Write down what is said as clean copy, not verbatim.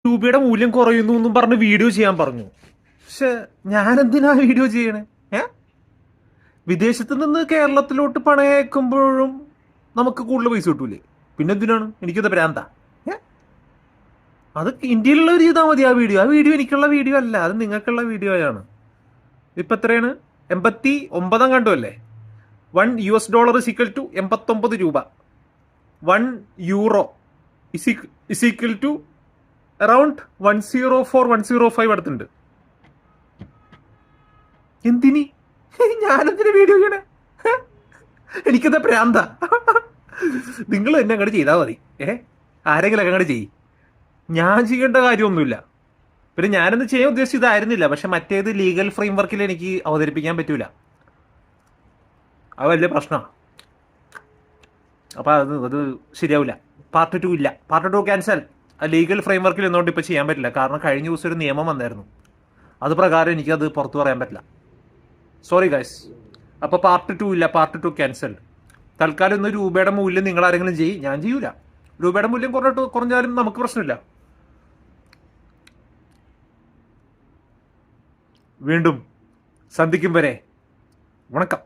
രൂപയുടെ മൂല്യം കുറയുന്നു എന്നും പറഞ്ഞ് വീഡിയോ ചെയ്യാൻ പറഞ്ഞു. പക്ഷെ ഞാൻ എന്തിനാ വീഡിയോ ചെയ്യണേ? വിദേശത്ത് നിന്ന് കേരളത്തിലോട്ട് പണം അയക്കുമ്പോഴും നമുക്ക് കൂടുതൽ പൈസ കിട്ടൂലേ? പിന്നെ എന്തിനാണ് എനിക്കത് ഭ്രാന്താ? അത് ഇന്ത്യയിലുള്ളവർ ചെയ്താൽ മതി. ആ വീഡിയോ എനിക്കുള്ള വീഡിയോ അല്ല, അത് നിങ്ങൾക്കുള്ള വീഡിയോ ആണ്. ഇപ്പം എത്രയാണ്? 89 കണ്ടു അല്ലേ? $1 ഇസിക്വൽ ടു 89 രൂപ. €1 ഇസിക്വൽ ടു അറൌണ്ട് 104 105 അടുത്തുണ്ട്. എന്തിനി ഞാനെന്തിനു വീഡിയോ ചെയ്യണേ? എനിക്കെന്താ പ്രാന്ത? നിങ്ങൾ എന്നെ അങ്ങോട്ട് ചെയ്താൽ മതി. ആരെങ്കിലും അങ്ങോട്ട് ചെയ്യും. ഞാൻ ചെയ്യേണ്ട കാര്യമൊന്നുമില്ല. പിന്നെ ഞാനെന്ന് ചെയ്യാൻ ഉദ്ദേശിച്ചതായിരുന്നില്ല. പക്ഷെ മറ്റേത് ലീഗൽ ഫ്രെയിം വർക്കിൽ എനിക്ക് അവതരിപ്പിക്കാൻ പറ്റൂല. അത് വലിയ പ്രശ്നമാണ്. അപ്പം അത് ശരിയാവില്ല. പാർട്ട് 2 ഇല്ല. Part 2 cancel. ആ ലീഗൽ ഫ്രെയിം വർക്കിൽ നിന്നുകൊണ്ട് ഇപ്പോൾ ചെയ്യാൻ പറ്റില്ല. കാരണം കഴിഞ്ഞ ദിവസം ഒരു നിയമം വന്നായിരുന്നു. അത് പ്രകാരം എനിക്കത് പുറത്തു പറയാൻ പറ്റില്ല. Sorry guys. അപ്പോൾ പാർട്ട് 2 ഇല്ല. Part 2 cancel. തൽക്കാലം ഇന്ന് രൂപയുടെ മൂല്യം നിങ്ങൾ ആരെങ്കിലും ചെയ്യും, ഞാൻ ചെയ്യൂല. രൂപയുടെ മൂല്യം കുറഞ്ഞാലും നമുക്ക് പ്രശ്നമില്ല. വീണ്ടും സന്ധിക്കും വരെ വണക്കം.